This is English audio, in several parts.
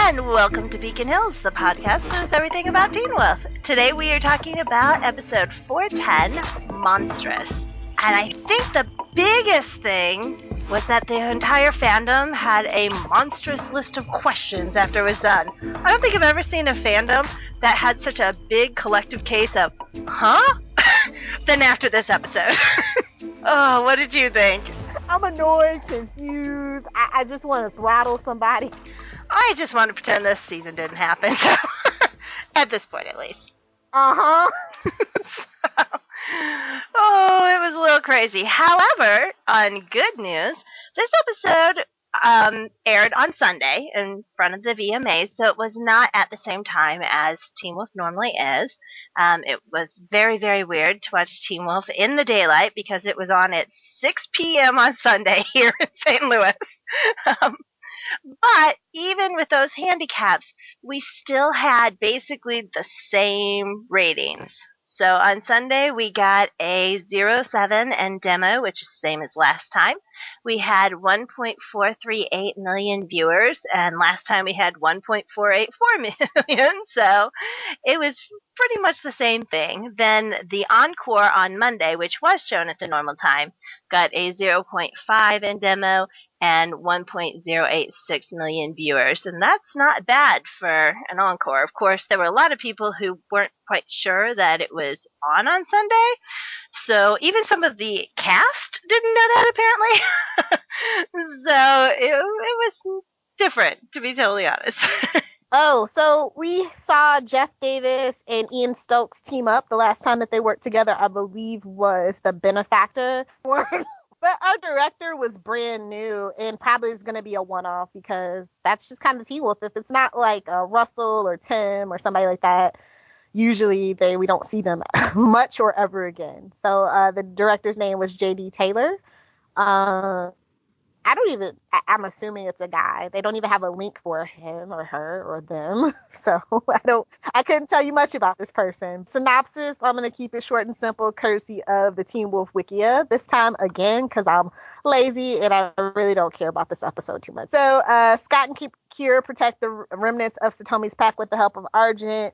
And welcome to Beacon Hills, the podcast that is everything about Teen Wolf. Today we are talking about episode 410, Monstrous. And I think the biggest thing was that the entire fandom had a monstrous list of questions after it was done. I don't think I've ever seen a fandom that had such a big collective case of, huh? than after this episode. Oh, what did you think? I'm annoyed, confused. I just want to throttle somebody. I just want to pretend this season didn't happen, so at this point at least. Uh-huh. Oh, it was a little crazy. However, on good news, this episode aired on Sunday in front of the VMAs, so it was not at the same time as Teen Wolf normally is. It was very, very weird to watch Teen Wolf in the daylight because it was on at 6 p.m. on Sunday here in St. Louis. But even with those handicaps, we still had basically the same ratings. So on Sunday, we got a 0.7 in demo, which is the same as last time. We had 1.438 million viewers, and last time we had 1.484 million, so it was pretty much the same thing. Then the encore on Monday, which was shown at the normal time, got a 0.5 in demo and 1.086 million viewers, and that's not bad for an encore. Of course, there were a lot of people who weren't quite sure that it was on Sunday, so even some of the cast didn't know that, apparently. So it was different, to be totally honest. Oh, so we saw Jeff Davis and Ian Stokes team up. The last time that they worked together, I believe, was the Benefactor one. But our director was brand new and probably is going to be a one-off because that's just kind of Teen Wolf. If it's not like Russell or Tim or somebody like that, usually we don't see them much or ever again. So the director's name was J.D. Taylor. I'm assuming it's a guy. They don't even have a link for him or her or them. So I couldn't tell you much about this person. Synopsis, I'm going to keep it short and simple, courtesy of the Teen Wolf Wikia. This time again, because I'm lazy and I really don't care about this episode too much. So Scott and Kira protect the remnants of Satomi's pack with the help of Argent,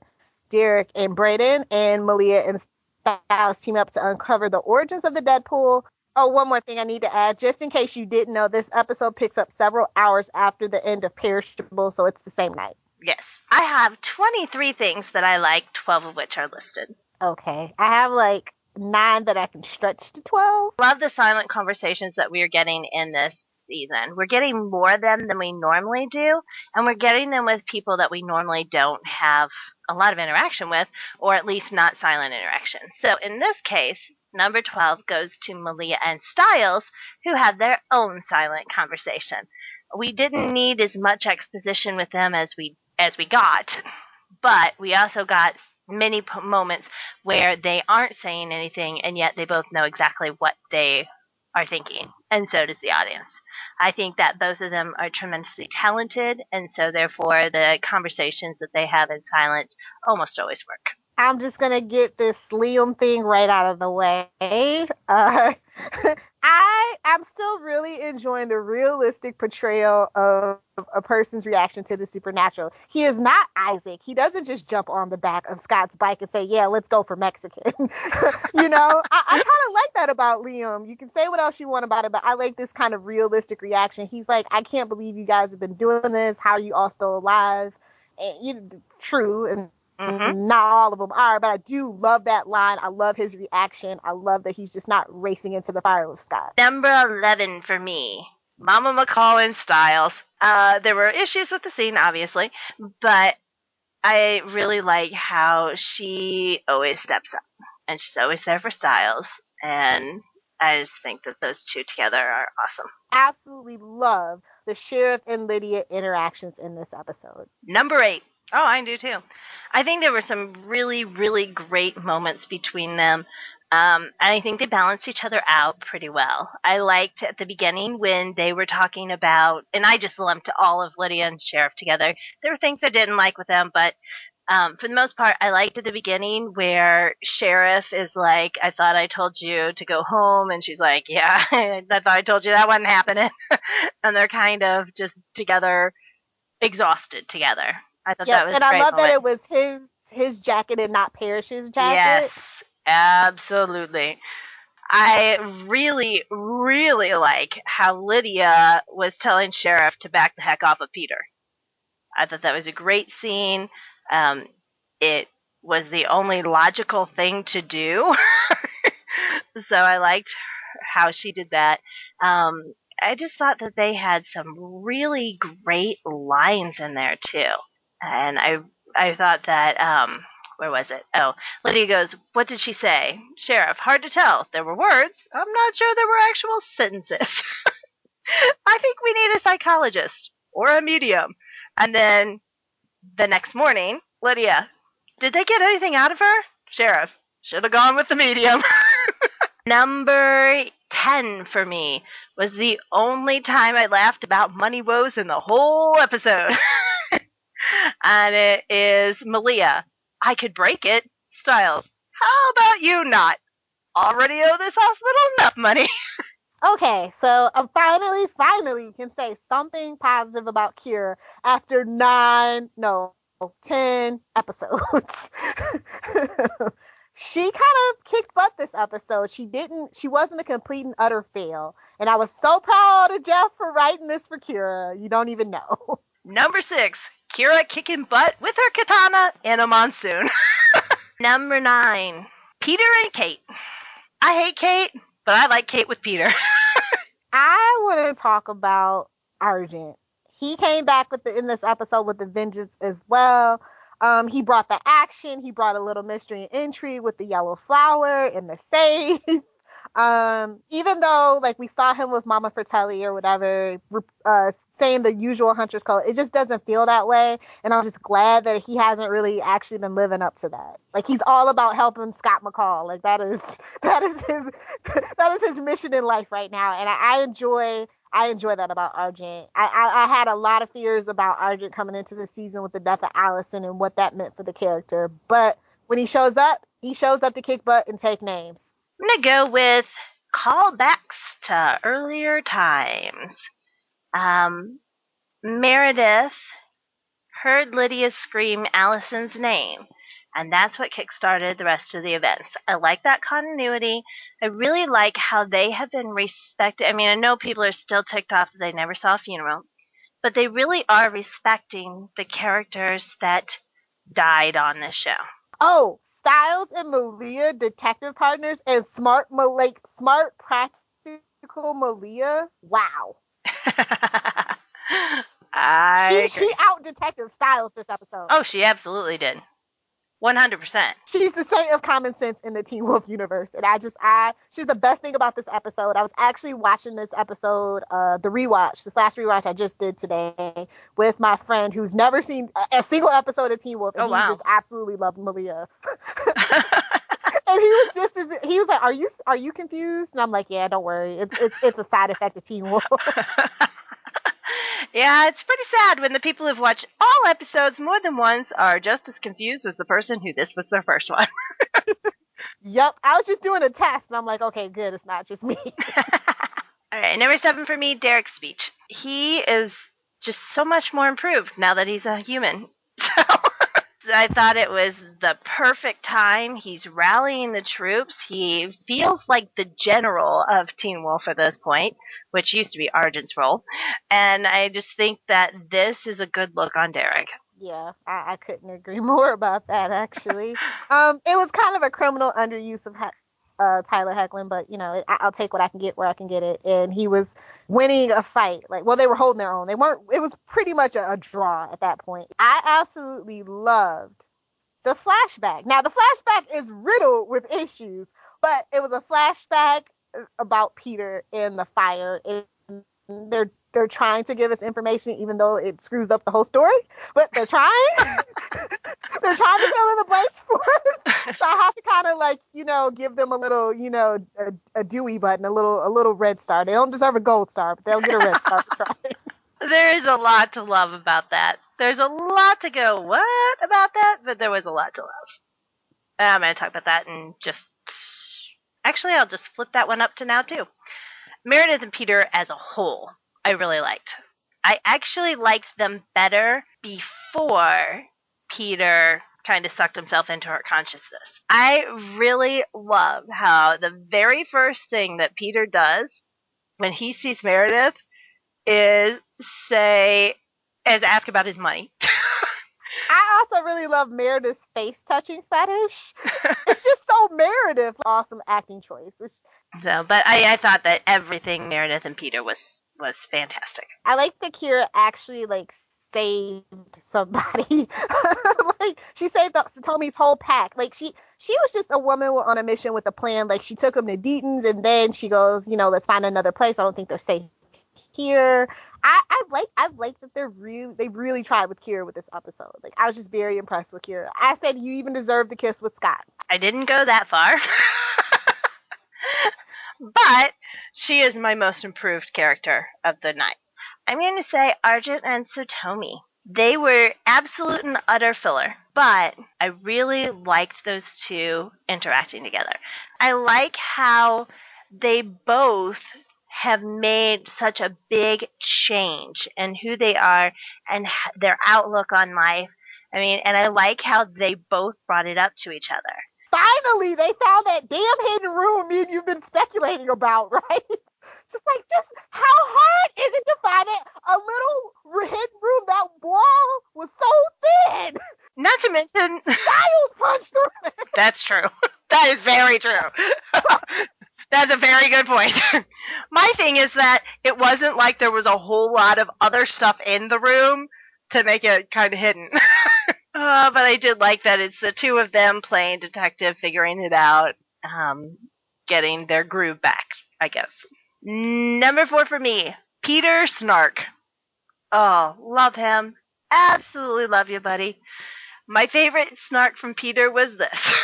Derek, and Brayden. And Malia and Styles team up to uncover the origins of the Deadpool. Oh, one more thing I need to add, just in case you didn't know, this episode picks up several hours after the end of Perishable, so it's the same night. Yes. I have 23 things that I like, 12 of which are listed. Okay. I have like 9 that I can stretch to 12. Love the silent conversations that we are getting in this season. We're getting more of them than we normally do, and we're getting them with people that we normally don't have a lot of interaction with, or at least not silent interaction. So in this case, number 12 goes to Malia and Styles, who had their own silent conversation. We didn't need as much exposition with them as we got, but we also got many moments where they aren't saying anything, and yet they both know exactly what they are thinking, and so does the audience. I think that both of them are tremendously talented, and so therefore the conversations that they have in silence almost always work. I'm just going to get this Liam thing right out of the way. I'm still really enjoying the realistic portrayal of a person's reaction to the supernatural. He is not Isaac. He doesn't just jump on the back of Scott's bike and say, yeah, let's go for Mexican. You know, I kind of like that about Liam. You can say what else you want about it, but I like this kind of realistic reaction. He's like, I can't believe you guys have been doing this. How are you all still alive? And true, and not all of them are, but I do love that line. I love his reaction. I love that he's just not racing into the fire with Scott. Number 11 for me, Mama McCall and Styles. There were issues with the scene, obviously, but I really like how she always steps up, and she's always there for Styles, and I just think that those two together are awesome. Absolutely love the Sheriff and Lydia interactions in this episode. Number 8. Oh, I do too. I think there were some really, really great moments between them. And I think they balanced each other out pretty well. I liked at the beginning when they were talking about, and I just lumped all of Lydia and Sheriff together. There were things I didn't like with them, but for the most part, I liked at the beginning where Sheriff is like, I thought I told you to go home. And she's like, yeah, I thought I told you that wasn't happening. And they're kind of just together exhausted together. I thought Yep, that was and a I great love that moment. it was his jacket and not Parrish's jacket. Yes, absolutely. I really, really like how Lydia was telling Sheriff to back the heck off of Peter. I thought that was a great scene. It was the only logical thing to do. So I liked how she did that. I just thought that they had some really great lines in there too, and I thought that where was it? Oh, Lydia goes, "What did she say, Sheriff? Hard to tell. There were words. I'm not sure there were actual sentences. I think we need a psychologist or a medium." And then the next morning, Lydia, "Did they get anything out of her, Sheriff? Should have gone with the medium." Number 10 for me was the only time I laughed about money woes in the whole episode. And it is Malia. "I could break it." Styles, "How about you not? Already owe this hospital enough money." Okay, so I finally can say something positive about Kira after 10 episodes. She kind of kicked butt this episode. She wasn't a complete and utter fail. And I was so proud of Jeff for writing this for Kira. You don't even know. Number 6, Kira kicking butt with her katana in a monsoon. Number 9, Peter and Kate. I hate Kate, but I like Kate with Peter. I want to talk about Argent. He came back in this episode with the vengeance as well. He brought the action. He brought a little mystery and intrigue with the yellow flower and the safe. Even though like we saw him with Mama Fratelli or whatever, saying the usual Hunter's code, it just doesn't feel that way. And I'm just glad that he hasn't really actually been living up to that. Like he's all about helping Scott McCall. Like that is his mission in life right now. And I enjoy that about Argent. I had a lot of fears about Argent coming into the season with the death of Allison and what that meant for the character. But when he shows up to kick butt and take names. I'm going to go with callbacks to earlier times. Meredith heard Lydia scream Allison's name, and that's what kickstarted the rest of the events. I like that continuity. I really like how they have been respected. I mean, I know people are still ticked off that they never saw a funeral, but they really are respecting the characters that died on this show. Oh, Styles and Malia, detective partners, and smart, practical Malia. Wow. She out detective Styles this episode. Oh, she absolutely did. 100%. She's the saint of common sense in the Teen Wolf universe. And she's the best thing about this episode. I was actually watching this episode, this last rewatch I just did today with my friend who's never seen a single episode of Teen Wolf. And he just absolutely loved Malia. And he was like, are you confused? And I'm like, yeah, don't worry. It's a side effect of Teen Wolf. Yeah, it's pretty sad when the people who've watched all episodes more than once are just as confused as the person who this was their first one. Yep, I was just doing a test, and I'm like, okay, good, it's not just me. All right, number 7 for me, Derek's speech. He is just so much more improved now that he's a human. So I thought it was the perfect time. He's rallying the troops. He feels like the general of Teen Wolf at this point, which used to be Argent's role. And I just think that this is a good look on Derek. Yeah, I couldn't agree more about that, actually. It was kind of a criminal underuse of Tyler Hoechlin, but, I'll take what I can get where I can get it. And he was winning a fight. They were holding their own. It was pretty much a draw at that point. I absolutely loved the flashback. Now, the flashback is riddled with issues, but it was a flashback about Peter and the fire. And they're trying to give us information, even though it screws up the whole story. But they're trying. They're trying to fill in the blanks for us. So I have to kind of give them a little, a Dewey button, a little red star. They don't deserve a gold star, but they'll get a red star for trying. There is a lot to love about that. There's a lot to go, what about that? But there was a lot to love. I'm going to talk about that and actually, I'll just flip that one up to now, too. Meredith and Peter as a whole, I really liked. I actually liked them better before Peter kind of sucked himself into her consciousness. I really love how the very first thing that Peter does when he sees Meredith is ask about his money. I also really love Meredith's face touching fetish. It's just so Meredith. Awesome acting choice. But I thought that everything Meredith and Peter was fantastic. I like that Kira actually saved somebody. She saved Tommy's whole pack. She was just a woman on a mission with a plan. She took him to Deaton's, and then she goes, let's find another place. I don't think they're safe here. I like that they really tried with Kira with this episode. I was just very impressed with Kira. I said you even deserve the kiss with Scott. I didn't go that far. But she is my most improved character of the night. I'm going to say Argent and Satomi. They were absolute and utter filler, but I really liked those two interacting together. I like how they both have made such a big change in who they are and their outlook on life. And I like how they both brought it up to each other. Finally, they found that damn hidden room me and you've been speculating about, right? Just how hard is it to find it? A little hidden room, that wall was so thin. Not to mention, Giles punched through it. That's true. That is very true. That's a very good point. My thing is that it wasn't like there was a whole lot of other stuff in the room to make it kind of hidden. But I did like that it's the two of them playing detective, figuring it out, getting their groove back, I guess. Number 4 for me, Peter Snark. Oh, love him. Absolutely love you, buddy. My favorite snark from Peter was this.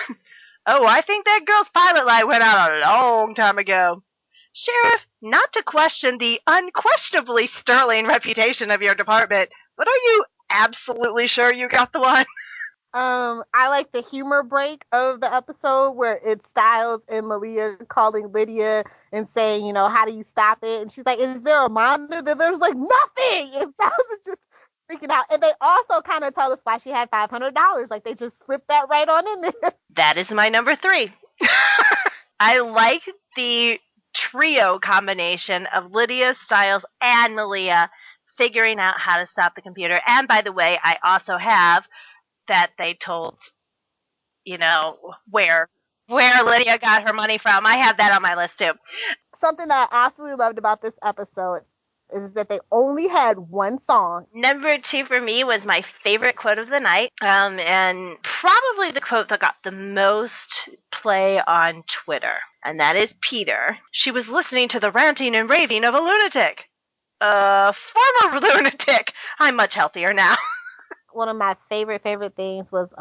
Oh, I think that girl's pilot light went out a long time ago. Sheriff, not to question the unquestionably sterling reputation of your department, but are you absolutely sure you got the one? I like the humor break of the episode where it's Styles and Malia calling Lydia and saying, how do you stop it? And she's like, is there a monitor? There's nothing. And Styles is just freaking out. And they also kind of tell us why she had $500. They just slipped that right on in there. That is my number 3. I like the trio combination of Lydia, Styles, and Malia figuring out how to stop the computer. And by the way, I also have that they told, where Lydia got her money from. I have that on my list too. Something that I absolutely loved about this episode is that they only had one song. Number 2 for me was my favorite quote of the night, and probably the quote that got the most play on Twitter, and that is Peter. She was listening to the ranting and raving of a lunatic. Former lunatic. I'm much healthier now. One of my favorite things was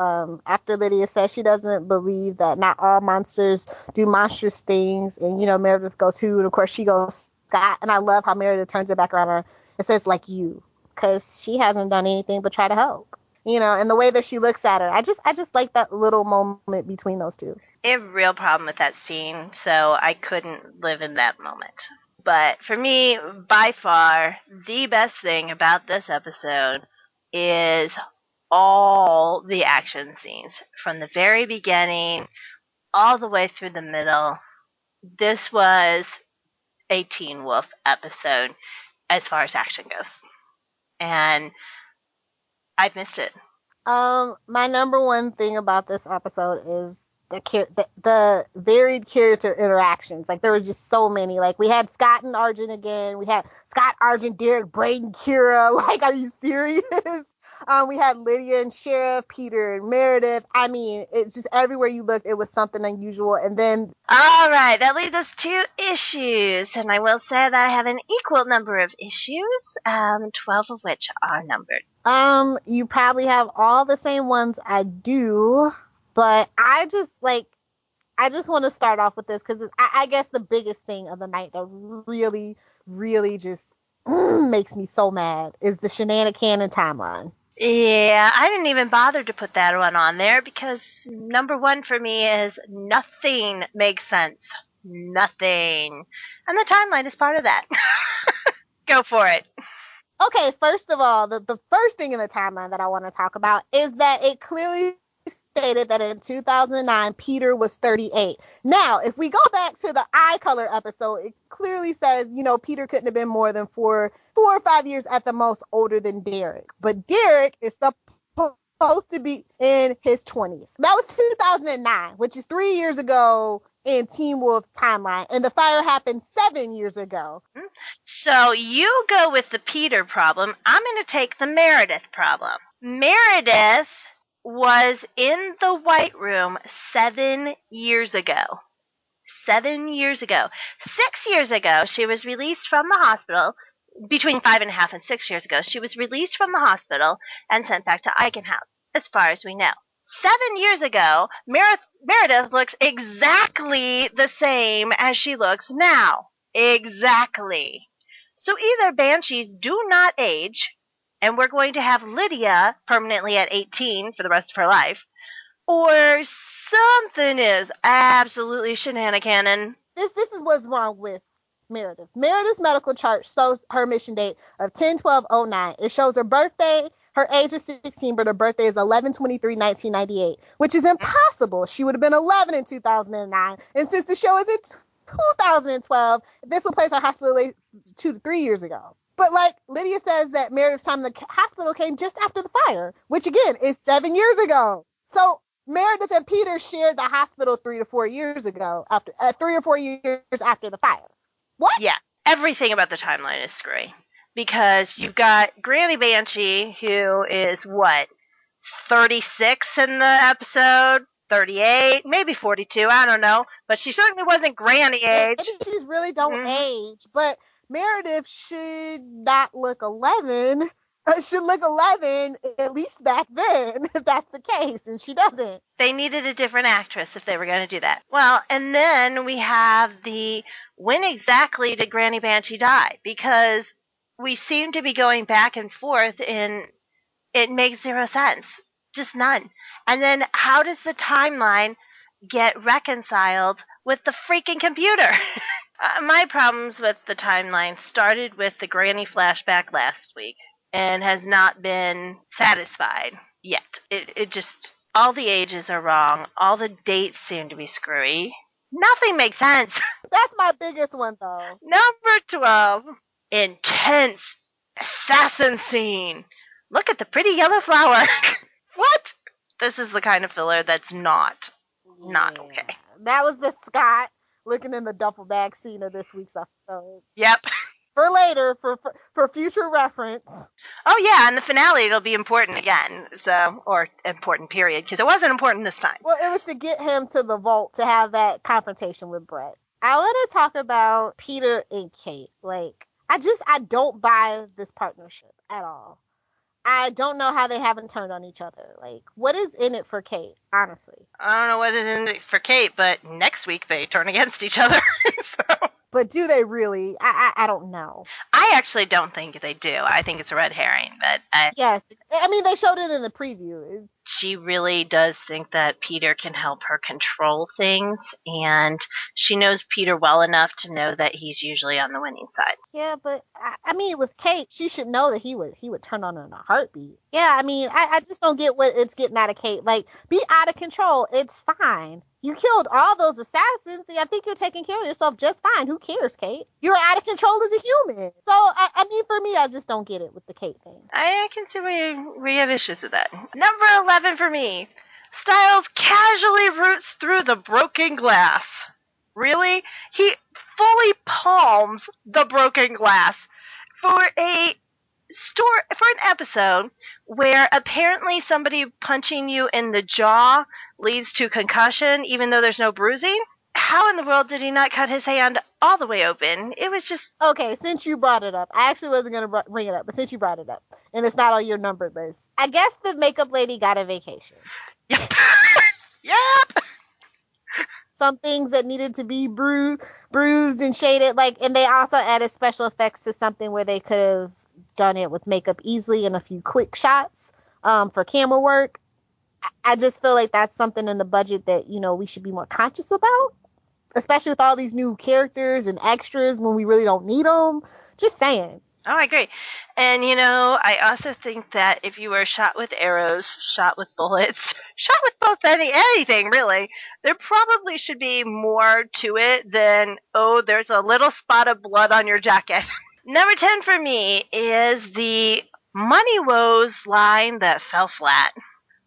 after Lydia says she doesn't believe that not all monsters do monstrous things, and Meredith goes, who? And of course she goes, Scott. And I love how Meredith turns it back around her. It says like you, because she hasn't done anything but try to help. And the way that she looks at her, I just like that little moment between those two. I have a real problem with that scene, so I couldn't live in that moment. But for me, by far, the best thing about this episode is all the action scenes from the very beginning all the way through the middle. This was a Teen Wolf episode as far as action goes, and I've missed it. My number one thing about this episode is the varied character interactions. There were just so many. We had Scott and Argent again. We had Scott, Argent, Derek, Braden, Kira. Are you serious? We had Lydia and Sheriff, Peter and Meredith. It's just everywhere you looked, it was something unusual. And then... All right, that leaves us 2 issues. And I will say that I have an equal number of issues, 12 of which are numbered. You probably have all the same ones I do, but I just want to start off with this because I guess the biggest thing of the night that really, really just makes me so mad is the Shenanigan timeline. Yeah, I didn't even bother to put that one on there because number 1 for me is nothing makes sense. Nothing. And the timeline is part of that. Go for it. Okay, first of all, the first thing in the timeline that I want to talk about is that it clearly stated that in 2009, Peter was 38. Now, if we go back to the eye color episode, it clearly says, Peter couldn't have been more than 4 or 5 years at the most older than Derek. But Derek is supposed to be in his 20s. That was 2009, which is 3 years ago in Teen Wolf timeline. And the fire happened 7 years ago. So you go with the Peter problem. I'm going to take the Meredith problem. Meredith was in the White Room 7 years ago. 7 years ago. 6 years ago, she was released from the hospital. Between 5.5 and 6 years ago, she was released from the hospital and sent back to Eichen House, as far as we know. 7 years ago, Meredith looks exactly the same as she looks now. Exactly. So either Banshees do not age, and we're going to have Lydia permanently at 18 for the rest of her life, or something is absolutely shenaniganin. This is what's wrong with Meredith. Meredith's medical chart shows her mission date of 10/12/09. It shows her birthday. Her age is 16, but her birthday is 11/23/1998, which is impossible. She would have been 11 in 2009. And since the show is in 2012, this will place her hospitalized 2 to 3 years ago. But like Lydia says that Meredith's time in the hospital came just after the fire, which again is 7 years ago. So Meredith and Peter shared the hospital 3 to 4 years ago, after 3 or 4 years after the fire. What? Yeah, everything about the timeline is screwy. Because you've got Granny Banshee, who is, 36 in the episode? 38? Maybe 42, I don't know. But she certainly wasn't Granny age. Banshees really don't age, but Meredith should not look 11. Should look 11, at least back then, if that's the case, and she doesn't. They needed a different actress if they were going to do that. Well, and then we have when exactly did Granny Banshee die? Because we seem to be going back and forth, and it makes zero sense. Just none. And then how does the timeline get reconciled with the freaking computer? My problems with the timeline started with the Granny flashback last week and has not been satisfied yet. It just, all the ages are wrong. All the dates seem to be screwy. Nothing makes sense. That's my biggest one, though. Number 12. Intense assassin scene. Look at the pretty yellow flower. What? This is the kind of filler that's not okay. That was the Scott looking in the duffel bag scene of this week's episode. Yep. For later, for future reference. Oh yeah, in the finale it'll be important again, or important period, because it wasn't important this time. Well, it was to get him to the vault to have that confrontation with Brett. I want to talk about Peter and Kate. Like, I don't buy this partnership at all. I don't know how they haven't turned on each other. Like, what is in it for Kate, honestly? I don't know what is in it for Kate, but next week they turn against each other. So. But do they really? I don't know. I actually don't think they do. I think it's a red herring. But yes. I mean, they showed it in the preview. She really does think that Peter can help her control things, and she knows Peter well enough to know that he's usually on the winning side. Yeah, but I mean, with Kate, she should know that he would turn on her in a heartbeat. Yeah, I mean, I just don't get what it's getting out of Kate. Like, be out of control. It's fine. You killed all those assassins. I think you're taking care of yourself just fine. Who cares, Kate? You're out of control as a human. So, I mean, for me, I just don't get it with the Kate thing. I can see where you have issues with that. Number 11 for me. Stiles casually roots through the broken glass. Really? He fully palms the broken glass for an episode where apparently somebody punching you in the jaw leads to concussion even though there's no bruising. How in the world did he not cut his hand all the way open? It was just... Okay, since you brought it up, I actually wasn't going to bring it up, but since you brought it up, and it's not on your numbered list, I guess the makeup lady got a vacation. Yep. Yep. Some things that needed to be bruised and shaded, and they also added special effects to something where they could have done it with makeup easily and a few quick shots for camera work. I just feel like that's something in the budget that, we should be more conscious about, especially with all these new characters and extras when we really don't need them. Just saying. Oh, I agree. And, I also think that if you were shot with arrows, shot with bullets, shot with both anything, really, there probably should be more to it than, oh, there's a little spot of blood on your jacket. Number 10 for me is the money woes line that fell flat.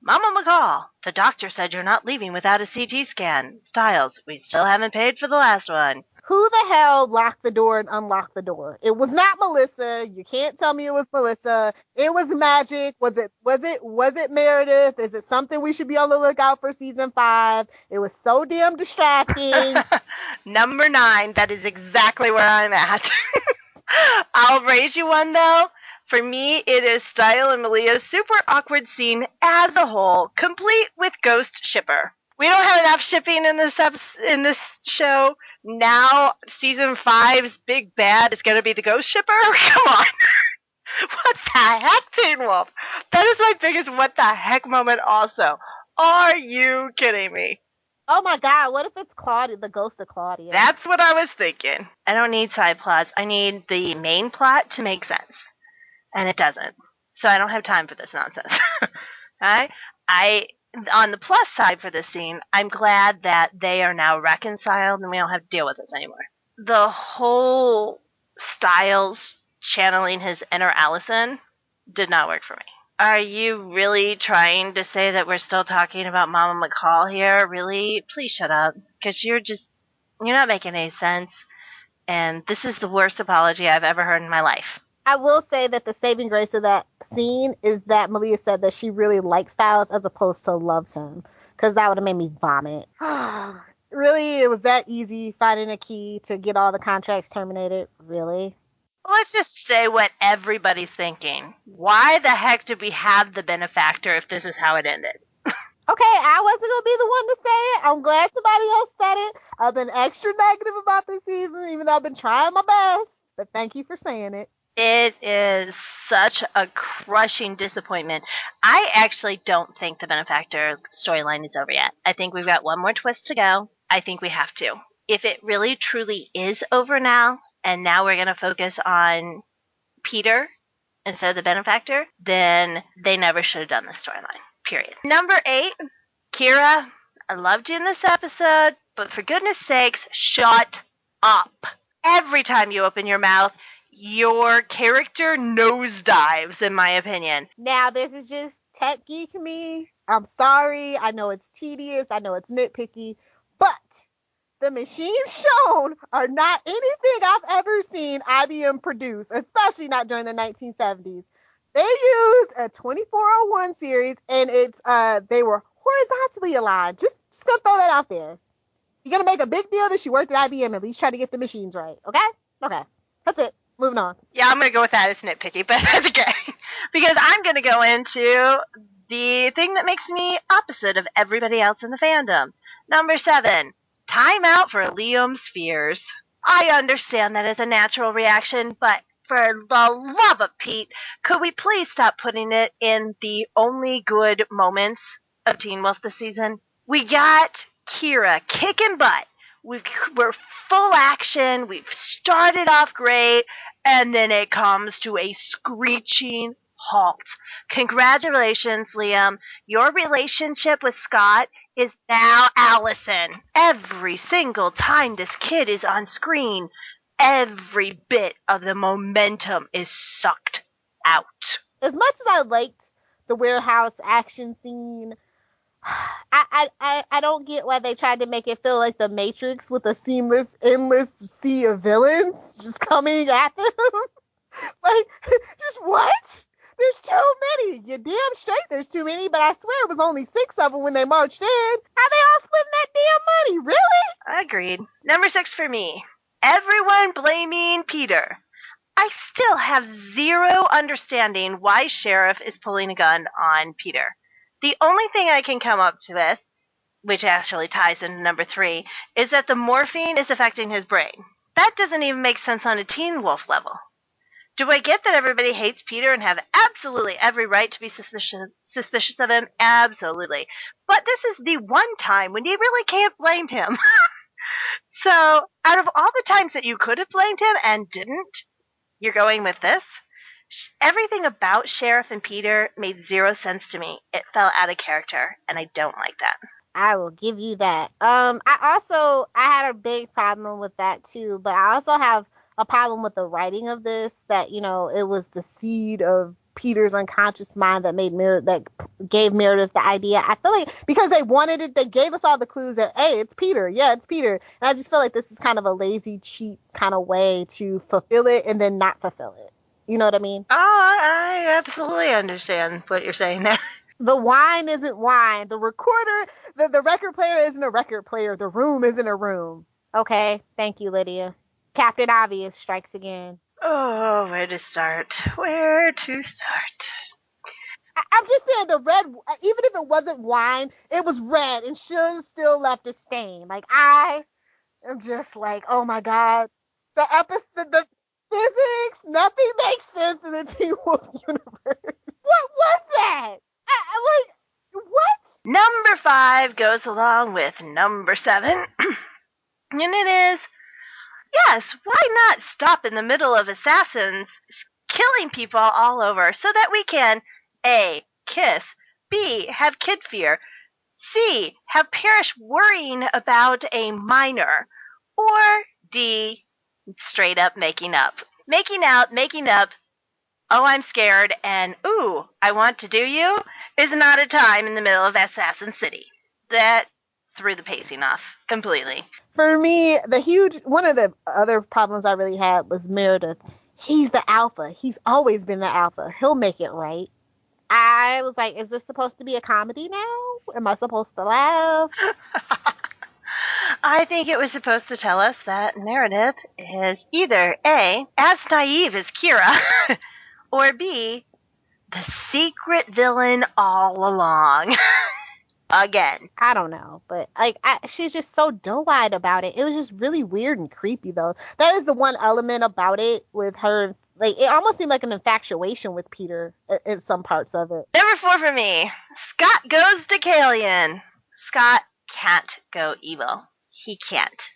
Mama McCall, the doctor said you're not leaving without a CT scan. Styles, we still haven't paid for the last one. Who the hell locked the door and unlocked the door? It was not Melissa. You can't tell me it was Melissa. It was Magic. Was it Meredith? Is it something we should be on the lookout for season 5? It was so damn distracting. Number 9, that is exactly where I'm at. I'll raise you one though. For me, it is Style and Malia's super awkward scene as a whole, complete with ghost shipper. We don't have enough shipping in this show. Now, season 5's big bad is going to be the ghost shipper? Come on. What the heck, Teen Wolf? That is my biggest what the heck moment also. Are you kidding me? Oh my god, what if it's Claudia, the ghost of Claudia? That's what I was thinking. I don't need side plots. I need the main plot to make sense. And it doesn't. So I don't have time for this nonsense. Alright? On the plus side for this scene, I'm glad that they are now reconciled and we don't have to deal with this anymore. The whole Styles channeling his inner Allison did not work for me. Are you really trying to say that we're still talking about Mama McCall here? Really? Please shut up. Because you're not making any sense. And this is the worst apology I've ever heard in my life. I will say that the saving grace of that scene is that Malia said that she really likes Styles as opposed to loves him. Because that would have made me vomit. Really? It was that easy finding a key to get all the contracts terminated? Really? Let's just say what everybody's thinking. Why the heck did we have the benefactor if this is how it ended? Okay, I wasn't going to be the one to say it. I'm glad somebody else said it. I've been extra negative about this season, even though I've been trying my best. But thank you for saying it. It is such a crushing disappointment. I actually don't think the benefactor storyline is over yet. I think we've got one more twist to go. I think we have to. If it really truly is over now, and now we're going to focus on Peter instead of the benefactor, then they never should have done this storyline. Period. Number 8, Kira, I loved you in this episode, but for goodness sakes, shut up. Every time you open your mouth, your character nosedives, in my opinion. Now, this is just tech geek me. I'm sorry. I know it's tedious. I know it's nitpicky. But the machines shown are not anything I've ever seen IBM produce, especially not during the 1970s. They used a 2401 series, and they were horizontally aligned. Just gonna throw that out there. You're gonna make a big deal that she worked at IBM, at least try to get the machines right. Okay? That's it. Moving on. Yeah, I'm going to go with that as nitpicky, but that's okay. Because I'm going to go into the thing that makes me opposite of everybody else in the fandom. Number 7, time out for Liam's fears. I understand that it's a natural reaction, but for the love of Pete, could we please stop putting it in the only good moments of Teen Wolf this season? We got Kira kicking butt. We're full action. We've started off great. And then it comes to a screeching halt. Congratulations, Liam. Your relationship with Scott is now Allison. Every single time this kid is on screen, every bit of the momentum is sucked out. As much as I liked the warehouse action scene, I don't get why they tried to make it feel like the Matrix with a seamless, endless sea of villains just coming at them. Like, just what? There's too many. You're damn straight there's too many, but I swear it was only 6 of them when they marched in. How they all splitting that damn money? Really? Agreed. Number 6 for me. Everyone blaming Peter. I still have zero understanding why Sheriff is pulling a gun on Peter. The only thing I can come up with, which actually ties into number 3, is that the morphine is affecting his brain. That doesn't even make sense on a Teen Wolf level. Do I get that everybody hates Peter and have absolutely every right to be suspicious of him? Absolutely. But this is the one time when you really can't blame him. So, out of all the times that you could have blamed him and didn't, you're going with this? Everything about Sheriff and Peter made zero sense to me. It fell out of character, and I don't like that. I will give you that. I had a big problem with that too, but I also have a problem with the writing of this, that, it was the seed of Peter's unconscious mind that gave Meredith the idea. I feel like because they wanted it, they gave us all the clues that, hey, it's Peter. Yeah, it's Peter. And I just feel like this is kind of a lazy, cheap kind of way to fulfill it and then not fulfill it. You know what I mean? Oh, I absolutely understand what you're saying there. The wine isn't wine. The recorder, the record player isn't a record player. The room isn't a room. Okay, thank you, Lydia. Captain Obvious strikes again. Oh, where to start? Where to start? I'm just saying, the red, even if it wasn't wine, it was red and should have still left a stain. Like, I am just like, oh my God. The episode, the physics, nothing makes sense in the Teen Wolf universe. What was that? What? Number 5 goes along with number 7. And it is, yes, why not stop in the middle of assassins killing people all over so that we can A, kiss, B, have kid fear, C, have Parrish worrying about a minor, or D, straight up making up. Making up, oh, I'm scared, and ooh, I want to do you, is not a time in the middle of Assassin City. That threw the pacing off completely. For me, one of the other problems I really had was Meredith. He's the alpha. He's always been the alpha. He'll make it right. I was like, is this supposed to be a comedy now? Am I supposed to laugh? I think it was supposed to tell us that Meredith is either A, as naive as Kira, or B, the secret villain all along. Again. I don't know, but she's just so doe-eyed about it. It was just really weird and creepy, though. That is the one element about it with her. Like, it almost seemed like an infatuation with Peter in some parts of it. Number 4 for me, Scott goes to Kalian. Scott can't go evil. He can't.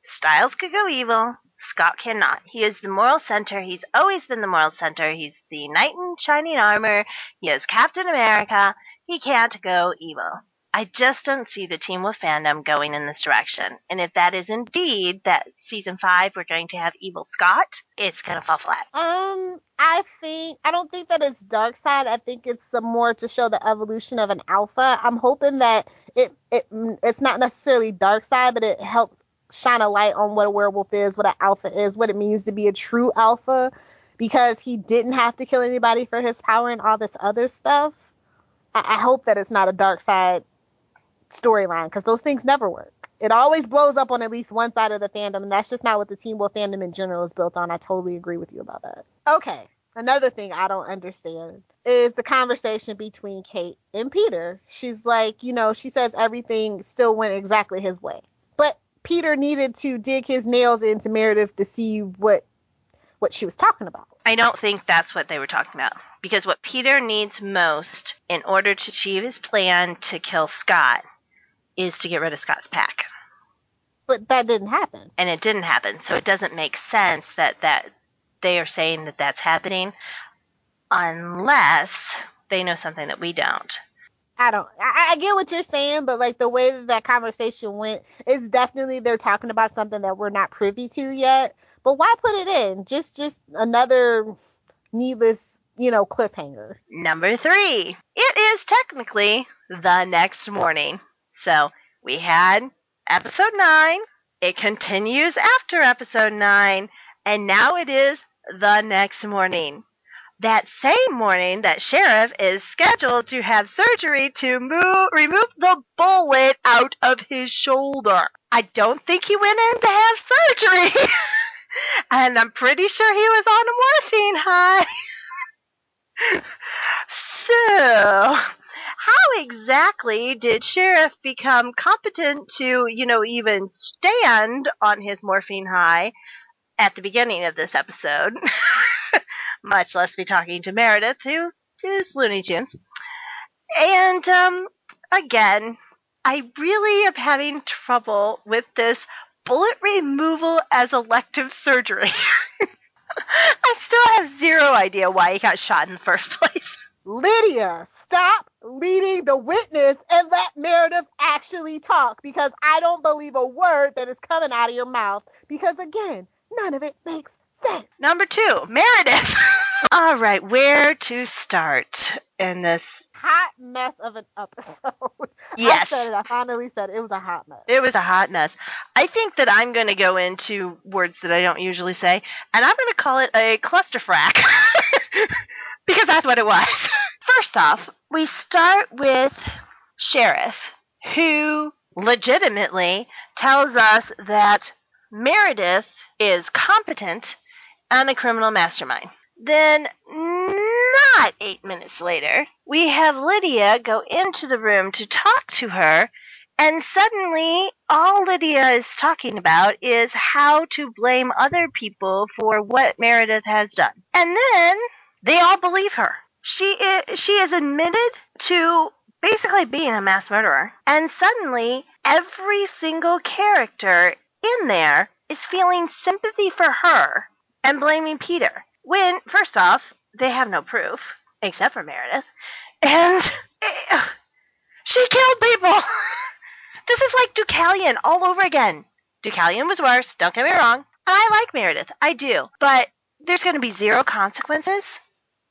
Styles could go evil. Scott cannot. He is the moral center. He's always been the moral center. He's the knight in shining armor. He is Captain America. He can't go evil. I just don't see the Teen Wolf fandom going in this direction. And if that is indeed that season 5 we're going to have evil Scott, it's going to fall flat. I don't think that it's dark side. I think it's some more to show the evolution of an alpha. I'm hoping that it's not necessarily dark side, but it helps shine a light on what a werewolf is, what an alpha is, what it means to be a true alpha, because he didn't have to kill anybody for his power and all this other stuff. I hope that it's not a dark side storyline, because those things never work. It always blows up on at least one side of the fandom, and that's just not what the Teen Wolf fandom in general is built on. I totally agree with you about that. Okay, another thing I don't understand is the conversation between Kate and Peter. She's like, she says everything still went exactly his way, but Peter needed to dig his nails into Meredith to see what she was talking about. I don't think that's what they were talking about. Because what Peter needs most in order to achieve his plan to kill Scott is to get rid of Scott's pack. But that didn't happen. And it didn't happen. So it doesn't make sense that they are saying that that's happening unless they know something that we don't. I get what you're saying, but like the way that conversation went is definitely they're talking about something that we're not privy to yet. But why put it in? Just another needless, cliffhanger. Number 3. It is technically the next morning. So we had episode 9. It continues after episode 9. And now it is the next morning. That same morning that Sheriff is scheduled to have surgery to remove the bullet out of his shoulder. I don't think he went in to have surgery. And I'm pretty sure he was on a morphine high. So, how exactly did Sheriff become competent to, even stand on his morphine high at the beginning of this episode? Much less be talking to Meredith, who is Looney Tunes. And, again, I really am having trouble with this bullet removal as elective surgery. I still have zero idea why he got shot in the first place. Lydia, stop leading the witness and let Meredith actually talk, because I don't believe a word that is coming out of your mouth, because again, none of it makes sense. Number 2, Meredith. All right, where to start in this hot mess of an episode? Yes. I said it. I finally said it. It was a hot mess. It was a hot mess. I think that I'm going to go into words that I don't usually say, and I'm going to call it a clusterfrack. Because that's what it was. First off, we start with Sheriff, who legitimately tells us that Meredith is competent and a criminal mastermind. Then, not 8 minutes later, we have Lydia go into the room to talk to her, and suddenly all Lydia is talking about is how to blame other people for what Meredith has done. And then they all believe her. She is admitted to basically being a mass murderer, and suddenly every single character in there is feeling sympathy for her and blaming Peter. When, first off, they have no proof, except for Meredith, and she killed people. This is like Deucalion all over again. Deucalion was worse, don't get me wrong, and I like Meredith, I do, but there's going to be zero consequences,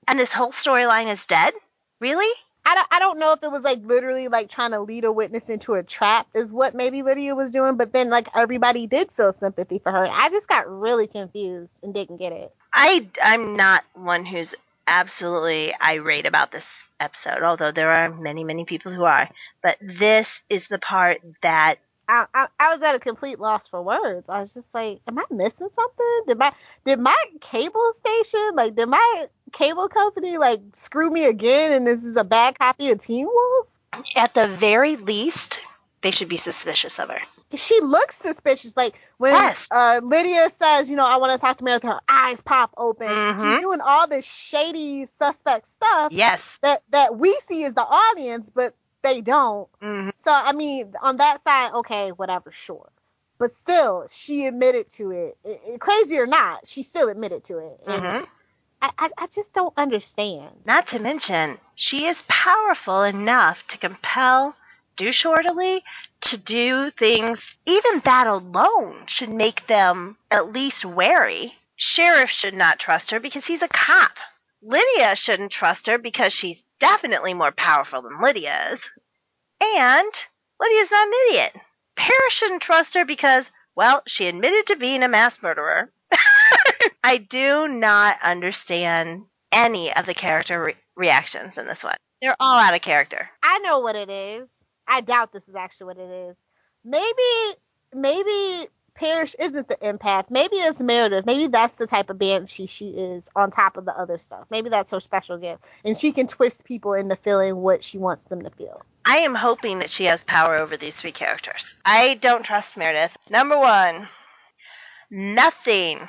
and this whole storyline is dead? Really? I don't know if it was like literally like trying to lead a witness into a trap is what maybe Lydia was doing, but then like everybody did feel sympathy for her. I just got really confused and didn't get it. I'm not one who's absolutely irate about this episode, although there are many, many people who are. But this is the part that I was at a complete loss for words. I was just like, am I missing something? Did my cable station, like, did my cable company, like, screw me again and this is a bad copy of Teen Wolf? At the very least, they should be suspicious of her. She looks suspicious. Like, when Yes. Lydia says, I want to talk to Meredith, her eyes pop open. Mhm. She's doing all this shady suspect stuff Yes. that we see as the audience, but they don't. Mhm. So, I mean, on that side, okay, whatever, sure. But still, she admitted to it. Crazy or not, she still admitted to it. And Mhm. I just don't understand. Not to mention, she is powerful enough to compel Douche-Orderly to do things. Even that alone should make them at least wary. Sheriff should not trust her because he's a cop. Lydia shouldn't trust her because she's definitely more powerful than Lydia is. And Lydia's not an idiot. Paris shouldn't trust her because, well, she admitted to being a mass murderer. I do not understand any of the character reactions in this one. They're all out of character. I know what it is. I doubt this is actually what it is. Maybe Parrish isn't the empath. Maybe it's Meredith. Maybe that's the type of banshee she is on top of the other stuff. Maybe that's her special gift. And she can twist people into feeling what she wants them to feel. I am hoping that she has power over these 3 characters. I don't trust Meredith. Number 1, nothing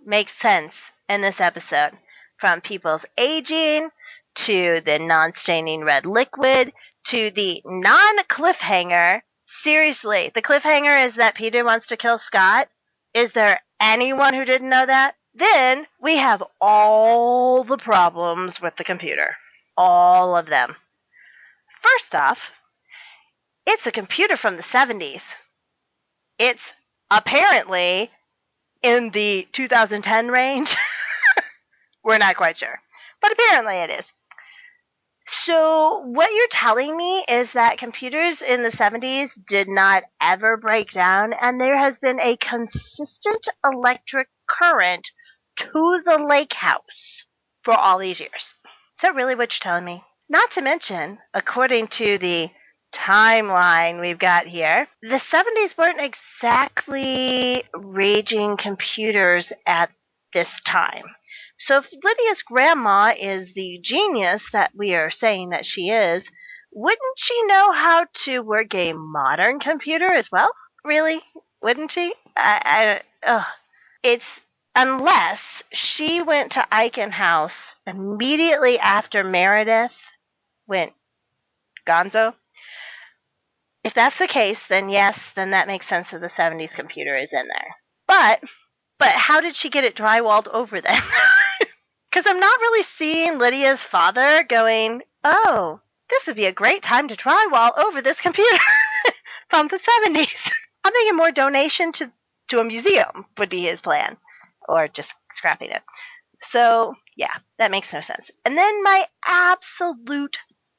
makes sense in this episode. From people's aging, to the non-staining red liquid, to the non-cliffhanger. Seriously, the cliffhanger is that Peter wants to kill Scott. Is there anyone who didn't know that? Then we have all the problems with the computer. All of them. First off, it's a computer from the 70s. It's apparently in the 2010 range. We're not quite sure. But apparently it is. So what you're telling me is that computers in the 70s did not ever break down, and there has been a consistent electric current to the lake house for all these years. Is that really what you're telling me? Not to mention, according to the timeline we've got here, the 70s weren't exactly raging computers at this time. So if Lydia's grandma is the genius that we are saying that she is, wouldn't she know how to work a modern computer as well? Really? Wouldn't she? It's unless she went to Eichen House immediately after Meredith went gonzo. If that's the case, then yes, then that makes sense that the 70s computer is in there. But But how did she get it drywalled over then? Because I'm not really seeing Lydia's father going, oh, this would be a great time to drywall over this computer from the 70s. I'm thinking more donation to a museum would be his plan, or just scrapping it. So, yeah, that makes no sense. And then my absolute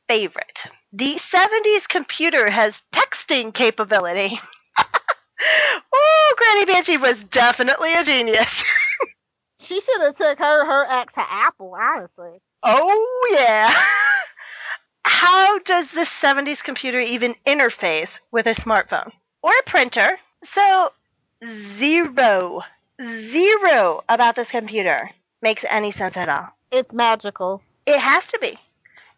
favorite. The 70s computer has texting capability. Oh, Granny Banshee was definitely a genius. She should have took her ex to Apple, honestly. Oh, yeah. How does this 70s computer even interface with a smartphone or a printer? So, zero about this computer makes any sense at all. It's magical. It has to be.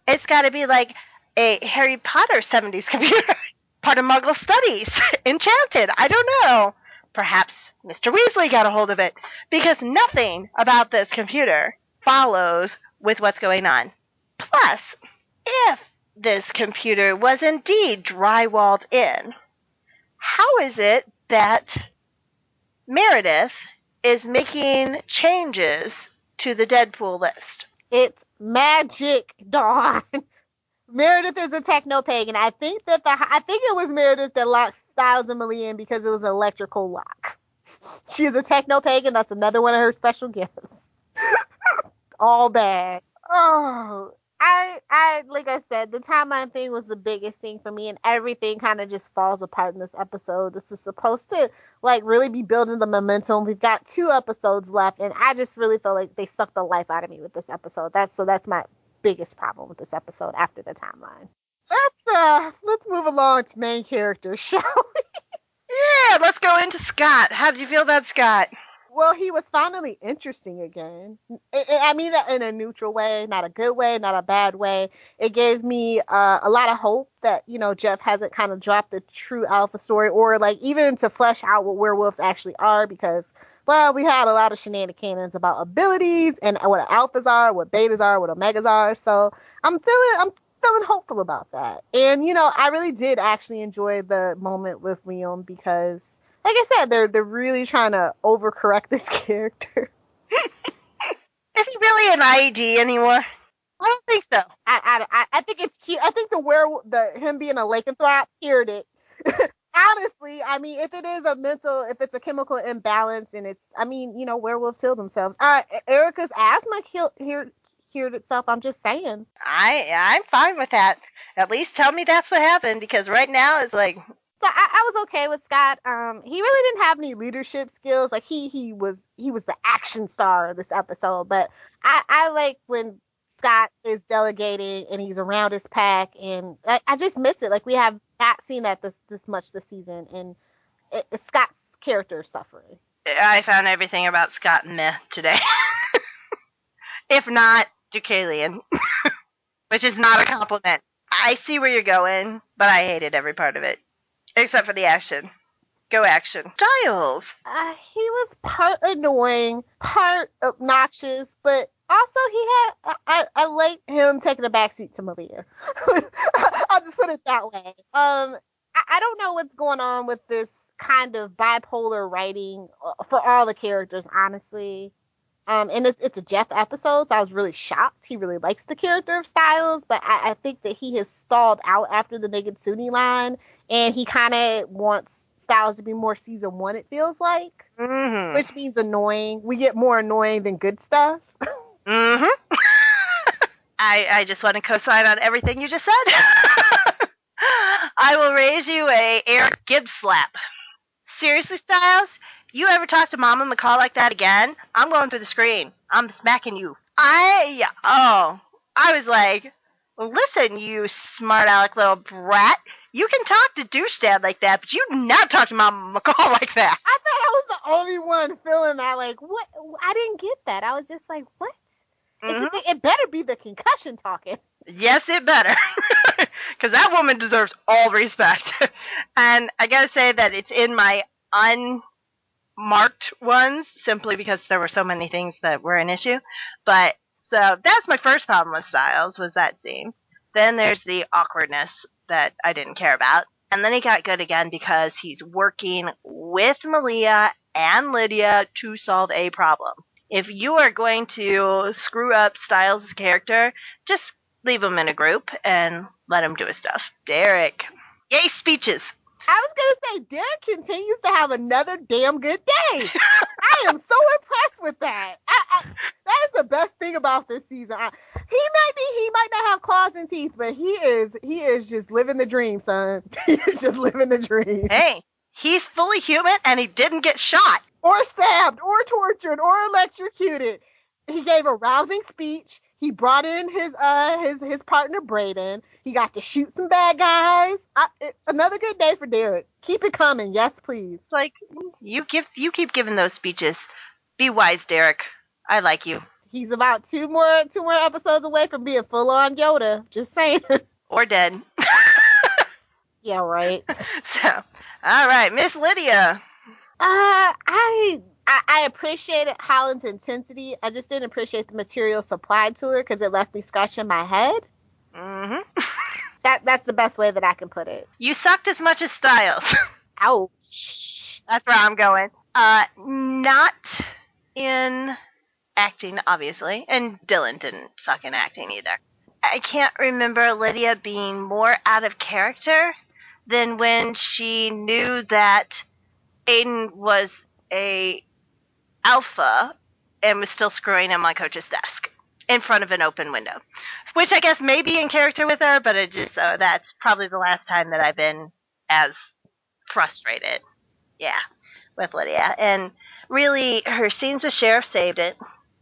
It's got to be like a Harry Potter 70s computer. Part of Muggle Studies. Enchanted. I don't know. Perhaps Mr. Weasley got a hold of it, because nothing about this computer follows with what's going on. Plus, if this computer was indeed drywalled in, how is it that Meredith is making changes to the Deadpool list? It's magic, Dawn. Meredith is a techno-pagan. I think it was Meredith that locked Styles and Malia in because it was an electrical lock. She is a techno-pagan. That's another one of her special gifts. All bad. Oh, I like I said, the timeline thing was the biggest thing for me, and everything kind of just falls apart in this episode. This is supposed to like really be building the momentum. We've got 2 episodes left, and I just really feel like they sucked the life out of me with this episode. That's my biggest problem with this episode after the timeline. Let's move along to main characters, shall we? Yeah, let's go into Scott. How did you feel about Scott? Well, he was finally interesting again. I mean that in a neutral way, not a good way, not a bad way. It gave me a lot of hope that, Jeff hasn't kind of dropped the true alpha story, or like even to flesh out what werewolves actually are, because, well, we had a lot of shenanigans about abilities and what alphas are, what betas are, what omegas are. So I'm feeling hopeful about that. And, I really did actually enjoy the moment with Liam because, like I said, they're really trying to overcorrect this character. Is he really an IED anymore? I don't think so. I think it's cute. I think him being a lycanthrope cured it. Honestly, I mean, if it's a chemical imbalance, and werewolves heal themselves. Erica's asthma cured itself. I'm just saying. I'm fine with that. At least tell me that's what happened, because right now it's like. So I was okay with Scott. He really didn't have any leadership skills. Like he was the action star of this episode. But I like when Scott is delegating and he's around his pack, and I just miss it. Like, we have not seen that this much this season, and Scott's character is suffering. I found everything about Scott meh today. If not, Deucalion. Which is not a compliment. I see where you're going, but I hated every part of it. Except for the action. Go action. Giles! He was part annoying, part obnoxious, but also I like him taking a backseat to Malia. I'll just put it that way. I don't know what's going on with this kind of bipolar writing for all the characters, honestly. And it's a Jeff episode, so I was really shocked. He really likes the character of Styles, but I think that he has stalled out after the Negatsuni line, and he kind of wants Styles to be more season 1, it feels like. Mm-hmm. Which means annoying. We get more annoying than good stuff. Mm-hmm. I just want to co-sign on everything you just said. I will raise you a Eric Gibbs slap. Seriously, Styles? You ever talk to Mama McCall like that again? I'm going through the screen. I'm smacking you. I was like, listen, you smart aleck little brat. You can talk to douche dad like that, but you not talk to Mama McCall like that. I thought I was the only one feeling that. Like, what? I didn't get that. I was just like, what? Mm-hmm. It better be the concussion talking. Yes, it better. Because that woman deserves all respect. And I gotta say that it's in my unmarked ones, simply because there were so many things that were an issue. But, so that's my first problem with Styles, was that scene. Then there's the awkwardness that I didn't care about. And then he got good again because he's working with Malia and Lydia to solve a problem. If you are going to screw up Styles' character, just leave him in a group and let him do his stuff. Derek. Yay, speeches. I was going to say, Derek continues to have another damn good day. I am so impressed with that. That is the best thing about this season. He might not have claws and teeth, but he is just living the dream, son. He is just living the dream. Hey, he's fully human and he didn't get shot. Or stabbed, or tortured, or electrocuted. He gave a rousing speech. He brought in his partner Brayden. He got to shoot some bad guys. Another good day for Derek. Keep it coming, yes, please. It's like you keep giving those speeches. Be wise, Derek. I like you. He's about two more episodes away from being full on Yoda. Just saying. Or dead. Yeah, right. So, all right, Miss Lydia. I appreciated Holland's intensity. I just didn't appreciate the material supplied to her because it left me scratching my head. Mm-hmm. That's the best way that I can put it. You sucked as much as Styles. Ouch. That's where I'm going. Not in acting, obviously, and Dylan didn't suck in acting either. I can't remember Lydia being more out of character than when she knew that Aiden was a alpha and was still screwing him on Coach's desk in front of an open window, which I guess may be in character with her, but it just that's probably the last time that I've been as frustrated, with Lydia. And really, her scenes with Sheriff saved it,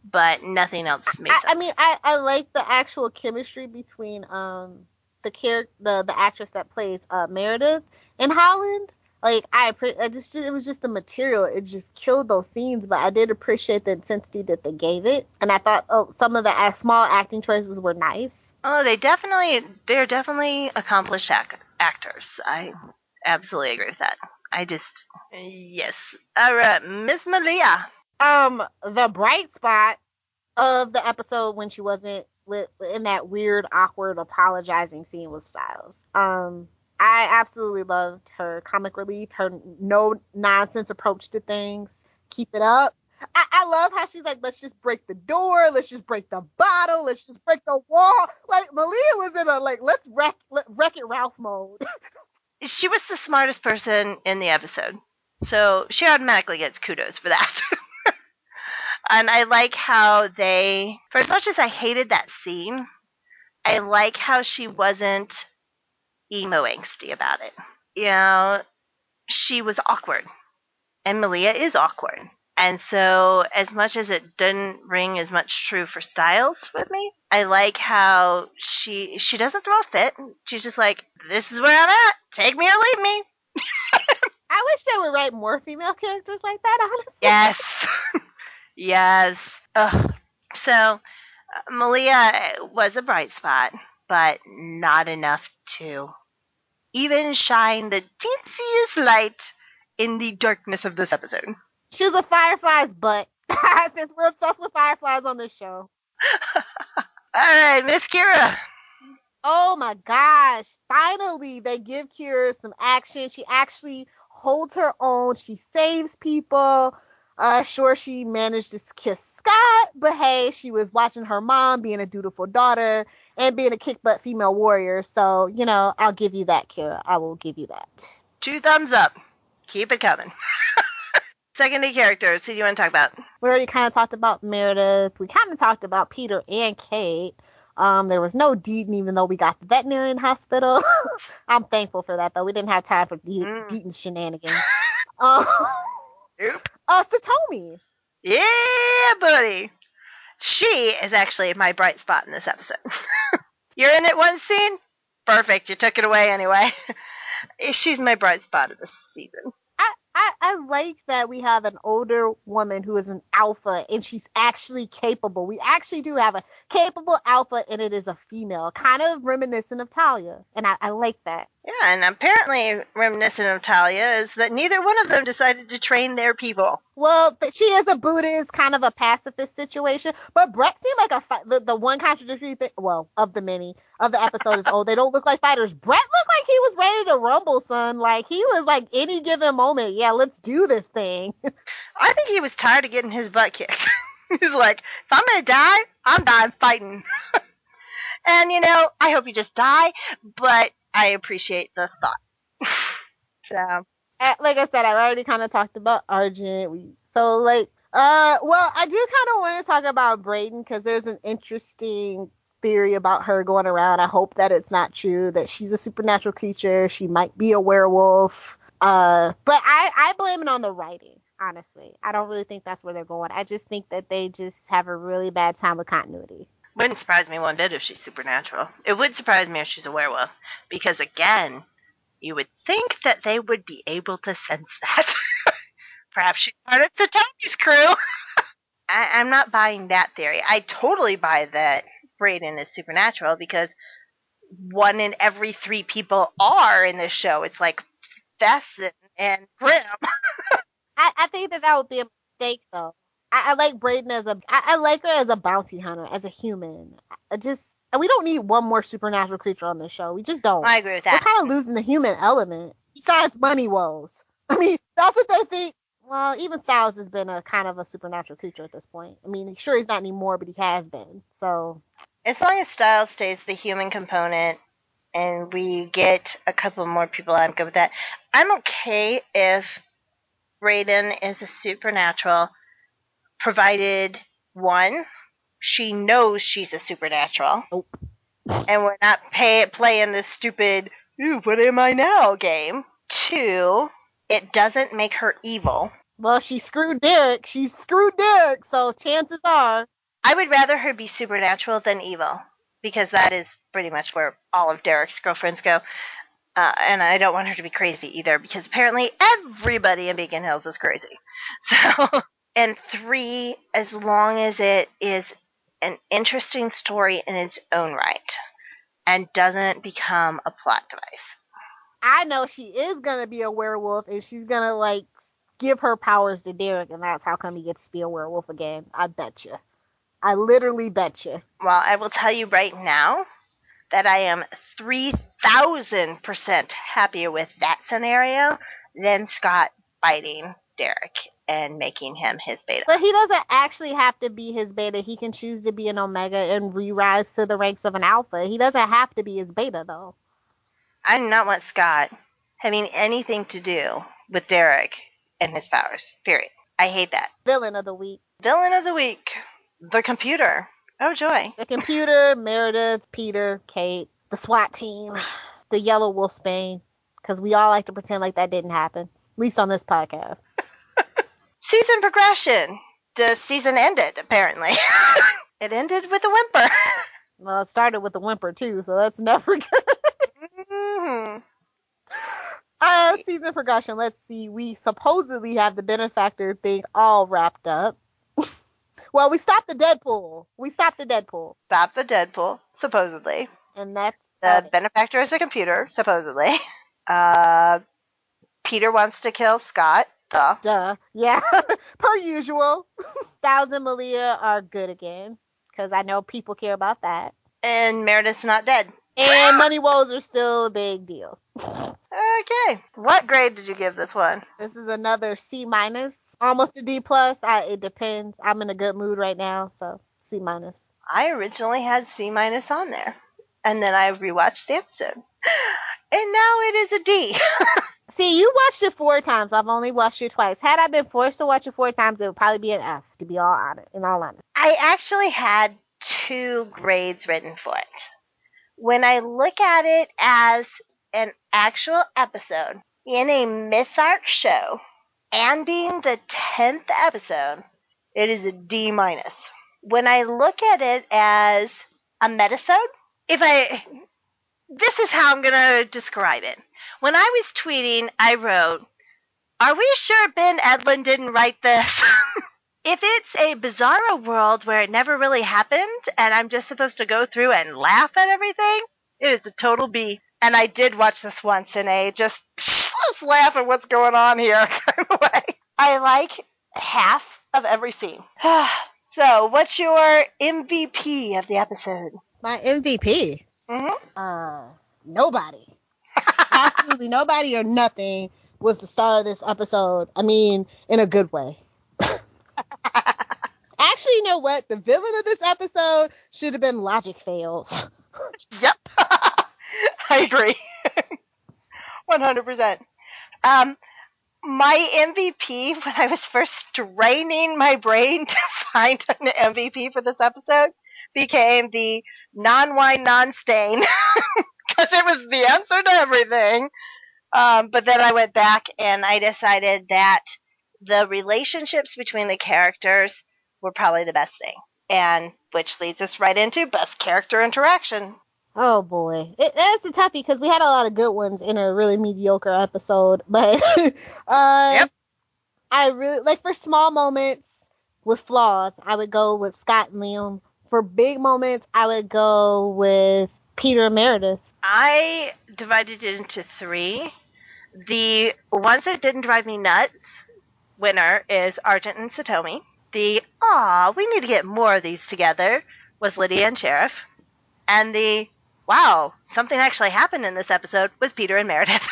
but nothing else made sense. I mean, I like the actual chemistry between the actress that plays Meredith and Holland. Like, it was just the material. It just killed those scenes, but I did appreciate the intensity that they gave it. And I thought, some of the small acting choices were nice. Oh, they're definitely accomplished actors. I absolutely agree with that. Yes. All right, Miss Malia. The bright spot of the episode when she wasn't in that weird, awkward, apologizing scene with Styles. I absolutely loved her comic relief, her no-nonsense approach to things. Keep it up. I love how she's like, let's just break the door, let's just break the bottle, let's just break the wall. Like, Malia was in a, let's Wreck-It Ralph mode. She was the smartest person in the episode, so she automatically gets kudos for that. And I like how for as much as I hated that scene, I like how she wasn't emo angsty about it. She was awkward, and Malia is awkward. And so as much as it didn't ring as much true for Styles with me, I like how she doesn't throw a fit. She's just like, this is where I'm at. Take me or leave me. I wish they would write more female characters like that, honestly. Yes. Yes. Ugh. So Malia was a bright spot, but not enough to even shine the teensiest light in the darkness of this episode. She was a firefly's butt. Since we're obsessed with fireflies on this show. All right, Miss Kira. Oh my gosh. Finally, they give Kira some action. She actually holds her own. She saves people. Sure, she managed to kiss Scott, but hey, she was watching her mom being a dutiful daughter and being a kick-butt female warrior. So, I'll give you that, Kira. I will give you that. 2 thumbs up. Keep it coming. Secondary characters, who do you want to talk about? We already kind of talked about Meredith. We kind of talked about Peter and Kate. There was no Deaton, even though we got the veterinarian hospital. I'm thankful for that, though. We didn't have time for Deaton's shenanigans. Satomi. Yeah, buddy. She is actually my bright spot in this episode. You're in it one scene? Perfect. You took it away anyway. She's my bright spot of this season. I like that we have an older woman who is an alpha and she's actually capable. We actually do have a capable alpha and it is a female, kind of reminiscent of Talia. And I like that. Yeah, and apparently reminiscent of Talia is that neither one of them decided to train their people. Well, she is a Buddhist, kind of a pacifist situation. But Brett seemed like the one contradictory thing, well, of the many, of the episode is old. They don't look like fighters. Brett looked like he was ready to rumble, son. Like, he was like, any given moment, yeah, let's do this thing. I think he was tired of getting his butt kicked. He's like, if I'm going to die, I'm dying fighting. And, I hope you just die, but I appreciate the thought. So, like I said, I already kind of talked about Argent. Well, I do kind of want to talk about Brayden because there's an interesting theory about her going around. I hope that it's not true, that she's a supernatural creature. She might be a werewolf. But I blame it on the writing, honestly. I don't really think that's where they're going. I just think that they just have a really bad time with continuity. Wouldn't surprise me one bit if she's supernatural. It would surprise me if she's a werewolf. Because, again, you would think that they would be able to sense that. Perhaps she's part of Tony's crew. I'm not buying that theory. I totally buy that Brayden is supernatural because 1 in every 3 people are in this show. It's like Fesson and Grimm. I think that would be a mistake, though. I like Brayden I like her as a bounty hunter, as a human. We don't need one more supernatural creature on this show. We just don't. I agree with that. We're kind of losing the human element. Besides money woes. I mean, that's what they think. Well, even Styles has been a kind of a supernatural creature at this point. I mean, sure, he's not anymore, but he has been. So, as long as Styles stays the human component and we get a couple more people, I'm good with that. I'm okay if Brayden is a supernatural, provided, 1, she knows she's a supernatural. Nope. And we're not playing this stupid, ooh, what am I now game. 2, it doesn't make her evil. Well, she screwed Derek. So chances are. I would rather her be supernatural than evil, because that is pretty much where all of Derek's girlfriends go. And I don't want her to be crazy either, because apparently everybody in Beacon Hills is crazy. So, and 3, as long as it is an interesting story in its own right and doesn't become a plot device. I know she is going to be a werewolf and she's going to, give her powers to Derek, and that's how come he gets to be a werewolf again. I bet you. I literally bet you. Well, I will tell you right now that I am 3,000% happier with that scenario than Scott biting Derek and making him his beta. But he doesn't actually have to be his beta. He can choose to be an omega and re-rise to the ranks of an alpha. He doesn't have to be his beta, though. I do not want Scott having anything to do with Derek and his powers. Period. I hate that. Villain of the week. Villain of the week. The computer. Oh, joy. The computer, Meredith, Peter, Kate, the SWAT team, the Yellow Wolfsbane, because we all like to pretend like that didn't happen, at least on this podcast. Season progression. The season ended, apparently. It ended with a whimper. Well, it started with a whimper, too, so that's never good. Mm-hmm. Season progression. Let's see. We supposedly have the benefactor thing all wrapped up. Well, we stopped the Deadpool. Stop the Deadpool, supposedly. And that's... The benefactor is a computer, supposedly. Peter wants to kill Scott. Duh. Yeah. Per usual. Styles and Malia are good again, because I know people care about that. And Meredith's not dead. And money woes are still a big deal. Okay. What grade did you give this one? This is another C-, almost a D+. It depends. I'm in a good mood right now, so C-. I originally had C- on there. And then I rewatched the episode. And now it is a D. See, you watched it 4 times. I've only watched it twice. Had I been forced to watch it 4 times, it would probably be an F, to be all honest. I actually had 2 grades written for it. When I look at it as an actual episode in a Mytharc show and being the 10th episode, it is a D-. When I look at it as a metasode, this is how I'm going to describe it. When I was tweeting, I wrote, "Are we sure Ben Edlund didn't write this?" If it's a Bizarro world where it never really happened and I'm just supposed to go through and laugh at everything, it is a total B. And I did watch this once in a just let's laugh at what's going on here kind of way. I like half of every scene. So, what's your MVP of the episode? My MVP? Nobody. Absolutely nobody or nothing was the star of this episode. I mean, in a good way. Actually, you know what? The villain of this episode should have been Logic Fails. Yep. I agree. 100%. My MVP, when I was first straining my brain to find an MVP for this episode, became the non-wine, non-stain, because it was the answer to everything. But then I went back and I decided that the relationships between the characters were probably the best thing. And which leads us right into best character interaction. Oh boy, that's a toughie because we had a lot of good ones in a really mediocre episode. But Yep. I really like for small moments with flaws, I would go with Scott and Liam. For big moments, I would go with Peter and Meredith. I divided it into 3. The ones that didn't drive me nuts winner is Argent and Satomi. The we need to get more of these together was Lydia and Sheriff. And the wow, something actually happened in this episode was Peter and Meredith.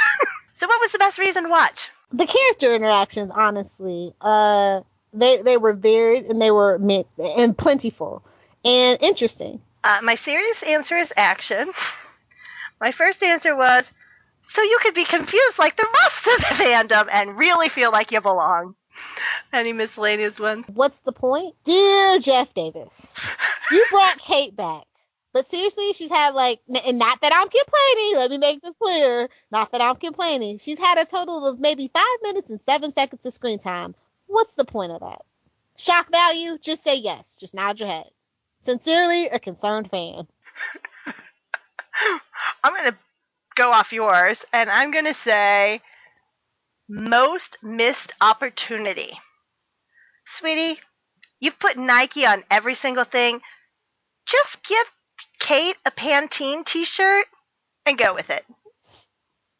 So what was the best reason to watch? The character interactions, honestly, they were varied and they were and plentiful and interesting. My serious answer is action. My first answer was so you could be confused like the rest of the fandom and really feel like you belong. Any miscellaneous ones? What's the point? Dear Jeff Davis, you brought Kate back. But seriously, she's had and not that I'm complaining, let me make this clear, not that I'm complaining. She's had a total of maybe 5 minutes and 7 seconds of screen time. What's the point of that? Shock value? Just say yes. Just nod your head. Sincerely, a concerned fan. I'm going to go off yours, and I'm going to say most missed opportunity. Sweetie, you've put Nike on every single thing. Just give Kate a Pantene t-shirt and go with it.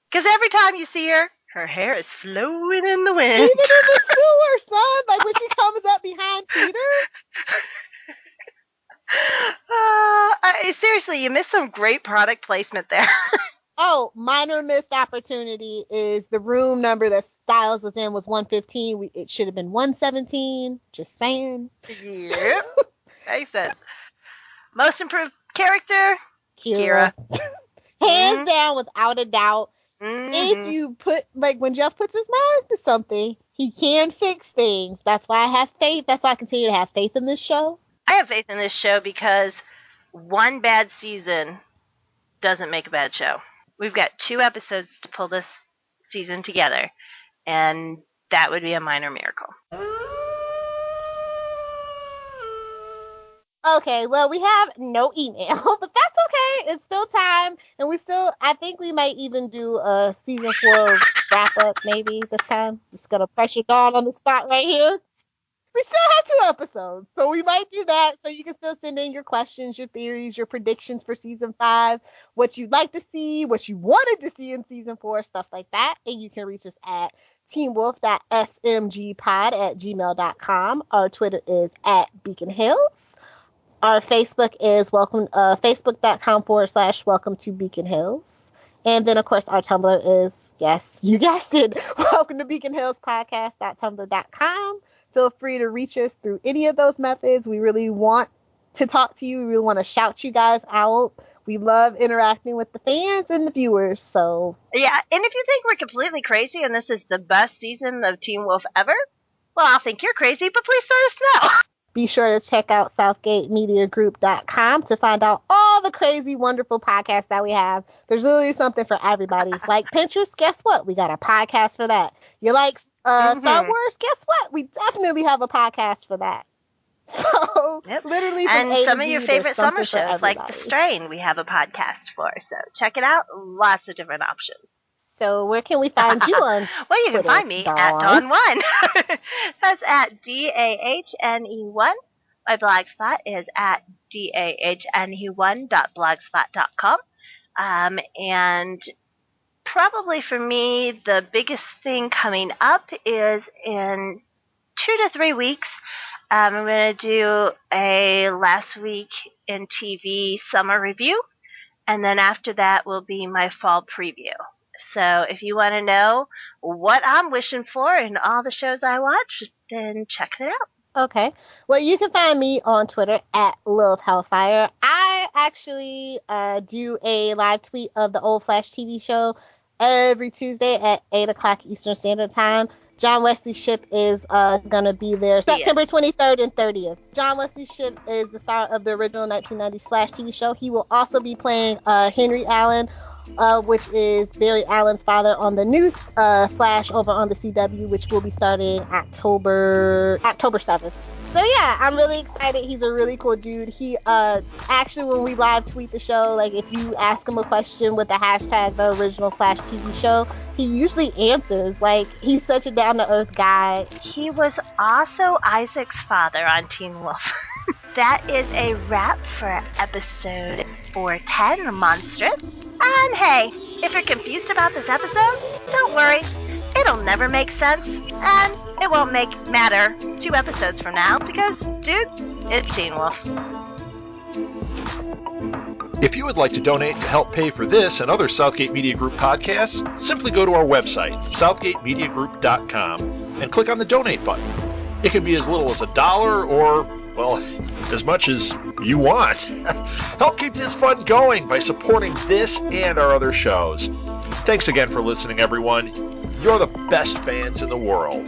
Because every time you see her, her hair is flowing in the wind. Even in the sewer, son. Like when she comes up behind Peter. Seriously, you missed some great product placement there. Oh, minor missed opportunity is the room number that Styles was in was 115. It should have been 117. Just saying. Yep. Makes sense. Most improved character? Kira. Hands down, without a doubt. Mm-hmm. If you put, when Jeff puts his mind to something, he can fix things. That's why I have faith. That's why I continue to have faith in this show. I have faith in this show because one bad season doesn't make a bad show. We've got 2 episodes to pull this season together, and that would be a minor miracle. Okay, well, we have no email, but that's okay. It's still time, and I think we might even do a season 4 wrap-up maybe this time. Just gonna pressure Dawn on the spot right here. We still have 2 episodes, so we might do that. So you can still send in your questions, your theories, your predictions for season 5, what you'd like to see, what you wanted to see in season 4, stuff like that. And you can reach us at teamwolf.smgpod@gmail.com. Our Twitter is @Beacon Hills. Our Facebook is facebook.com/welcome to Beacon Hills. And then, of course, our Tumblr is, yes, you guessed it, welcome to Beacon Hills podcast.tumblr.com. Feel free to reach us through any of those methods. We really want to talk to you. We really want to shout you guys out. We love interacting with the fans and the viewers. So yeah, and if you think we're completely crazy and this is the best season of Teen Wolf ever, well, I'll think you're crazy, but please let us know. Be sure to check out SouthgateMediaGroup.com to find out all the crazy, wonderful podcasts that we have. There's literally something for everybody. Like Pinterest, guess what? We got a podcast for that. You like Star Wars? Guess what? We definitely have a podcast for that. So, literally from and A some to of your Z, favorite summer something for shows, like everybody. The Strain, we have a podcast for. So check it out. Lots of different options. So where can we find you on Well, you Twitter, can find me Dawn? at Dawn1. That's at DAHNE1. My blogspot is at dahne1.blogspot.com. And probably for me, the biggest thing coming up is in 2 to 3 weeks, I'm going to do a last week in TV summer review. And then after that will be my fall preview. So if you want to know what I'm wishing for in all the shows I watch, then check it out. Okay. Well, you can find me on Twitter at Lilith Hellfire. I actually do a live tweet of the old Flash TV show every Tuesday at 8 o'clock Eastern Standard Time. John Wesley Shipp is going to be there September 23rd and 30th. John Wesley Shipp is the star of the original 1990s Flash TV show. He will also be playing Henry Allen, which is Barry Allen's father, on the new Flash over on the CW, which will be starting October 7th. So yeah, I'm really excited. He's a really cool dude. He actually, when we live tweet the show, like if you ask him a question with the hashtag the original Flash TV show, he usually answers. Like, he's such a down to earth guy. He was also Isaac's father on Teen Wolf. That is a wrap for episode 410, Monstrous. And hey, if you're confused about this episode, don't worry. It'll never make sense, and it won't matter 2 episodes from now, because, dude, it's Teen Wolf. If you would like to donate to help pay for this and other Southgate Media Group podcasts, simply go to our website, southgatemediagroup.com, and click on the donate button. It can be as little as $1 or, well, as much as you want. Help keep this fun going by supporting this and our other shows. Thanks again for listening, everyone. You're the best fans in the world.